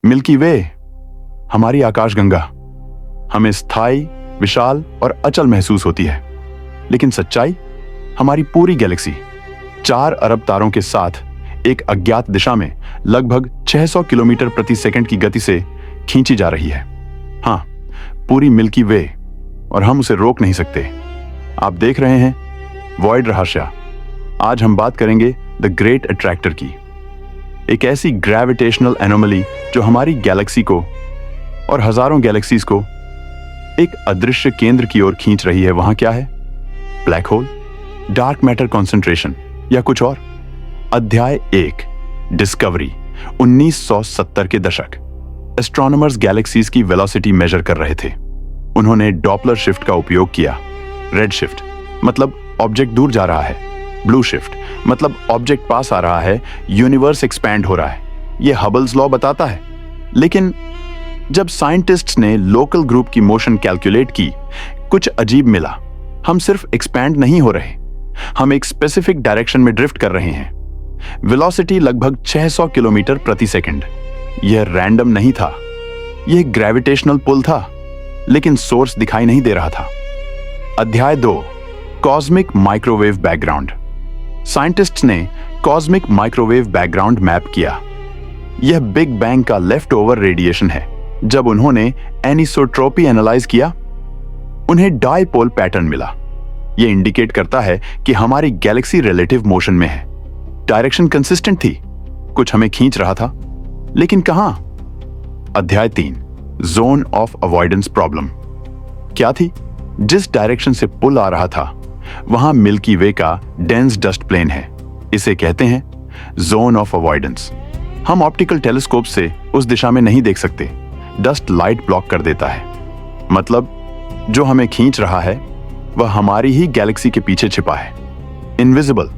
Milky वे, हमारी आकाशगंगा, हमें स्थायी, विशाल और अचल महसूस होती है, लेकिन सच्चाई, हमारी पूरी गैलेक्सी 4 अरब तारों के साथ एक अज्ञात दिशा में लगभग 600 किलोमीटर प्रति सेकंड की गति से खींची जा रही है। हाँ, पूरी मिल्की वे, और हम उसे रोक नहीं सकते। आप देख रहे हैं वॉइड रहस्य। आज हम बात करेंगे द ग्रेट अट्रैक्टर की, एक ऐसी ग्रेविटेशनल एनोमली जो हमारी गैलेक्सी को और हजारों गैलेक्सीज को एक अदृश्य केंद्र की ओर खींच रही है। वहां क्या है? Black hole, dark matter concentration या कुछ और? अध्याय 1, डिस्कवरी। 1970 के दशक। एस्ट्रोनॉमर्स गैलेक्सीज की वेलोसिटी मेजर कर रहे थे। उन्होंने डॉपलर शिफ्ट का उपयोग किया। रेड शिफ्ट मतलब ऑब्जेक्ट दूर जा रहा है, ब्लू शिफ्ट मतलब ऑब्जेक्ट पास आ रहा है, यूनिवर्स एक्सपैंड हो रहा है। यह हबल्स लॉ बताता है। लेकिन जब साइंटिस्ट्स ने लोकल ग्रुप की मोशन कैलकुलेट की, कुछ अजीब मिला। हम सिर्फ एक्सपैंड नहीं हो रहे, हम एक स्पेसिफिक डायरेक्शन में ड्रिफ्ट कर रहे हैं। वेलोसिटी लगभग 600 किलोमीटर प्रति सेकंड। यह रैंडम नहीं था, यह ग्रेविटेशनल पुल था, लेकिन सोर्स दिखाई नहीं दे रहा था। अध्याय 2, कॉस्मिक माइक्रोवेव बैकग्राउंड। साइंटिस्ट्स ने कॉस्मिक माइक्रोवेव बैकग्राउंड मैप किया। यह बिग बैंग का लेफ्ट ओवर रेडिएशन है। जब उन्होंने एनिसोट्रोपी एनालाइज किया, उन्हें डाइपोल पैटर्न मिला। यह इंडिकेट करता है कि हमारी गैलेक्सी रिलेटिव मोशन में है। डायरेक्शन कंसिस्टेंट थी, कुछ हमें खींच रहा था, लेकिन कहां? अध्याय 3, जोन ऑफ अवॉइडेंस प्रॉब्लम। क्या थी? जिस डायरेक्शन से पुल आ रहा था, वहां मिल्की वे का डेंस डस्ट प्लेन है। इसे कहते हैं जोन ऑफ अवॉइडेंस। हम ऑप्टिकल टेलीस्कोप से उस दिशा में नहीं देख सकते। डस्ट लाइट ब्लॉक कर देता है। मतलब जो हमें खींच रहा है वह हमारी ही गैलेक्सी के पीछे छिपा है। इनविजिबल,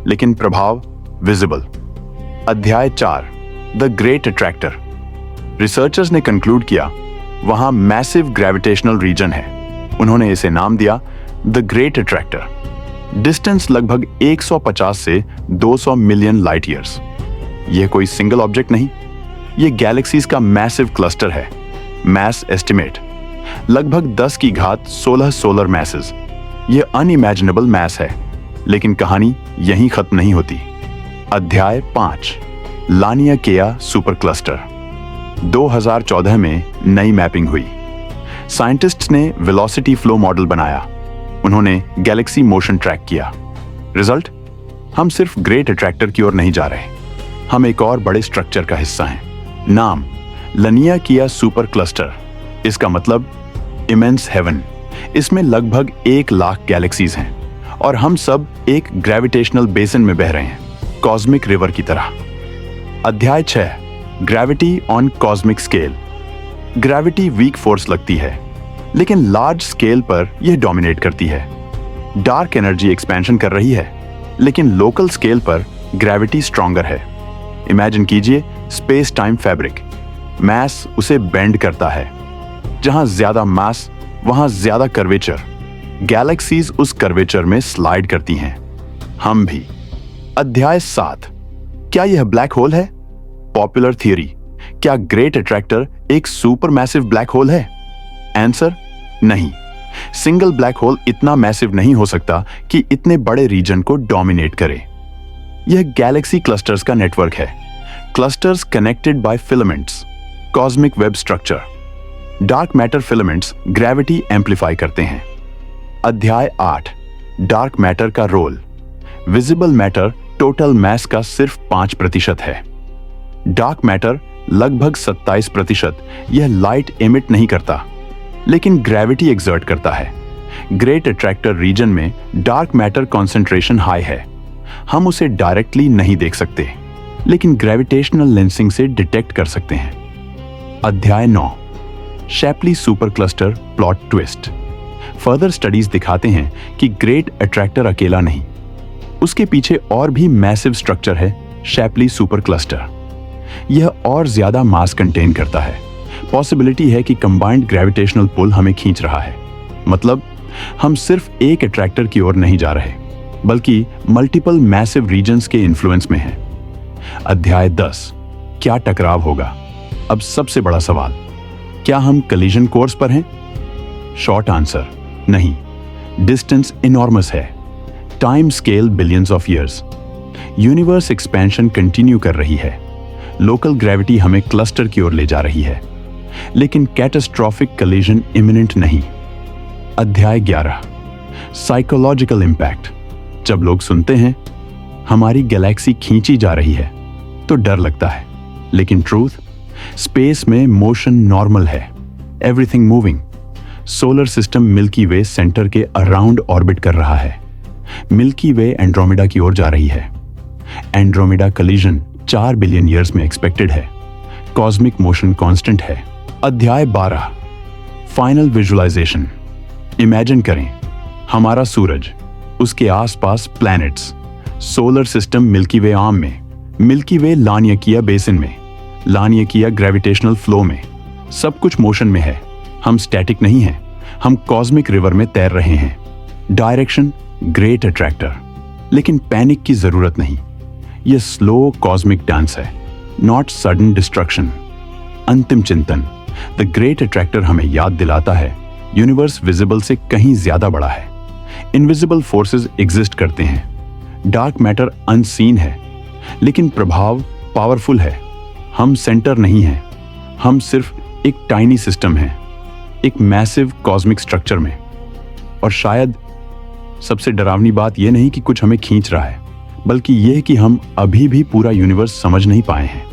लेकिन प्रभाव विजिबल। अध्याय 4, द ग्रेट अट्रैक्टर। रिसर्चर्स ने कंक्लूड किया वहां मैसिव ग्रेविटेशनल रीजन है। उन्होंने इसे नाम दिया द ग्रेट अट्रैक्टर। डिस्टेंस लगभग 150 से 200 मिलियन लाइट ईयर्स। यह कोई सिंगल ऑब्जेक्ट नहीं, यह गैलेक्सीज का मैसिव क्लस्टर है। मैस एस्टिमेट लगभग 10 की घात 16 सोलर मैसेस। यह अनइमेजिनेबल मैस है, लेकिन कहानी यहीं खत्म नहीं होती। अध्याय 5, लानियाकेया सुपर क्लस्टर। 2014 में नई मैपिंग हुई। साइंटिस्ट्स ने वेलोसिटी फ्लो मॉडल बनाया। उन्होंने गैलेक्सी मोशन ट्रैक किया। रिजल्ट? हम सिर्फ ग्रेट अट्रैक्टर की ओर नहीं जा रहे, हम एक और बड़े स्ट्रक्चर का हिस्सा हैं। नाम लानियाकेया सुपर क्लस्टर। इसका मतलब इमेंस हेवन। इसमें लगभग 1 लाख गैलेक्सीज हैं और हम सब एक ग्रेविटेशनल बेसिन में बह रहे हैं, कॉस्मिक रिवर की तरह। अध्याय 6, gravity on cosmic scale. Gravity weak force लगती है, लेकिन लार्ज स्केल पर यह डोमिनेट करती है। डार्क एनर्जी एक्सपेंशन कर रही है, लेकिन लोकल स्केल पर ग्रेविटी स्ट्रॉन्गर है। इमेजिन कीजिए स्पेस टाइम फैब्रिक। मास उसे बेंड करता है। जहां ज्यादा मास, वहां ज्यादा कर्वेचर। गैलेक्सीज उस कर्वेचर में स्लाइड करती हैं, हम भी। अध्याय 7, क्या यह ब्लैक होल है? पॉपुलर थियरी, क्या ग्रेट अट्रैक्टर एक सुपर मैसिव ब्लैक होल है? आंसर, नहीं। सिंगल ब्लैक होल इतना मैसिव नहीं हो सकता कि इतने बड़े रीजन को डोमिनेट करे। यह गैलेक्सी क्लस्टर्स का नेटवर्क है। Clusters connected by filaments, cosmic web structure. Dark matter filaments gravity amplify करते हैं। अध्याय 8, डार्क मैटर का रोल। विजिबल मैटर टोटल मास का सिर्फ 5% है। डार्क मैटर लगभग 27%। यह लाइट एमिट नहीं करता, लेकिन ग्रेविटी एक्सर्ट करता है। ग्रेट अट्रैक्टर रीजन में डार्क मैटर कॉन्सेंट्रेशन हाई है। हम उसे डायरेक्टली नहीं देख सकते, लेकिन ग्रेविटेशनल लेंसिंग से डिटेक्ट कर सकते हैं। अध्याय 9, Shapley super cluster plot twist. Further studies दिखाते हैं कि ग्रेट अट्रैक्टर अकेला नहीं, उसके पीछे और भी मैसिव स्ट्रक्चर है, शैप्ली सुपर क्लस्टर। यह और ज्यादा मास कंटेन करता है। पॉसिबिलिटी है कि कंबाइंड ग्रेविटेशनल पुल हमें खींच रहा है। मतलब हम सिर्फ एक अट्रैक्टर की ओर नहीं जा रहे, बल्कि मल्टीपल मैसिव रीजन्स के इन्फ्लुएंस में हैं। अध्याय 10, क्या टकराव होगा? अब सबसे बड़ा सवाल, क्या हम कलिजन कोर्स पर हैं? शॉर्ट आंसर, नहीं। डिस्टेंस इनॉर्मस है, time scale billions of years. Universe expansion continue कर रही है, लोकल ग्रेविटी हमें क्लस्टर की ओर ले जा रही है, लेकिन कैटास्ट्रॉफिक कलिजन इमिनेंट नहीं। अध्याय 11, साइकोलॉजिकल इंपैक्ट। जब लोग सुनते हैं हमारी गैलेक्सी खींची जा रही है तो डर लगता है, लेकिन ट्रूथ, स्पेस में मोशन नॉर्मल है, everything moving. Solar system Milky Way centre के अराउंड ऑर्बिट कर रहा है। मिल्की वे एंड्रोमेडा की ओर जा रही है। एंड्रोमेडा कलिजन 4 बिलियन ईयर्स में एक्सपेक्टेड है। कॉस्मिक मोशन कांस्टेंट है। अध्याय 12, फाइनल विजुअलाइजेशन। इमेजिन करें हमारा सूरज, उसके आसपास प्लैनेट्स, सोलर सिस्टम मिल्की वे आर्म में, मिल्की वे लानियकिया बेसिन में, लानियकिया ग्रेविटेशनल फ्लो में, सब कुछ मोशन में है। हम स्टैटिक नहीं हैं, हम कॉस्मिक रिवर में तैर रहे हैं। डायरेक्शन ग्रेट अट्रैक्टर, लेकिन पैनिक की जरूरत नहीं। यह स्लो कॉस्मिक डांस है, नॉट सडन डिस्ट्रक्शन। अंतिम चिंतन, द ग्रेट अट्रैक्टर हमें याद दिलाता है यूनिवर्स विजिबल से कहीं ज्यादा बड़ा है। इनविजिबल फोर्सेस एग्जिस्ट करते हैं। डार्क मैटर अनसीन है, लेकिन प्रभाव पावरफुल है। हम सेंटर नहीं हैं, हम सिर्फ एक टाइनी सिस्टम हैं, एक मैसिव कॉस्मिक स्ट्रक्चर में। और शायद सबसे डरावनी बात यह नहीं कि कुछ हमें खींच रहा है, बल्कि यह कि हम अभी भी पूरा यूनिवर्स समझ नहीं पाए हैं।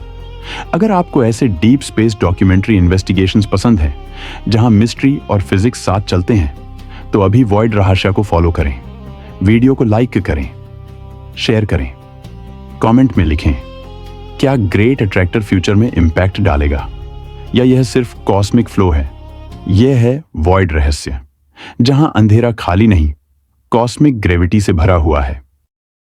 अगर आपको ऐसे डीप स्पेस डॉक्यूमेंट्री इन्वेस्टिगेशंस पसंद हैं, जहां मिस्ट्री और फिजिक्स साथ चलते हैं, तो अभी वॉइड रहस्य को फॉलो करें। वीडियो को लाइक करें, शेयर करें, कमेंट में लिखें, क्या ग्रेट अट्रैक्टर फ्यूचर में इंपैक्ट डालेगा या यह सिर्फ कॉस्मिक फ्लो है? यह है वॉइड रहस्य, जहां अंधेरा खाली नहीं, कॉस्मिक ग्रेविटी से भरा हुआ है।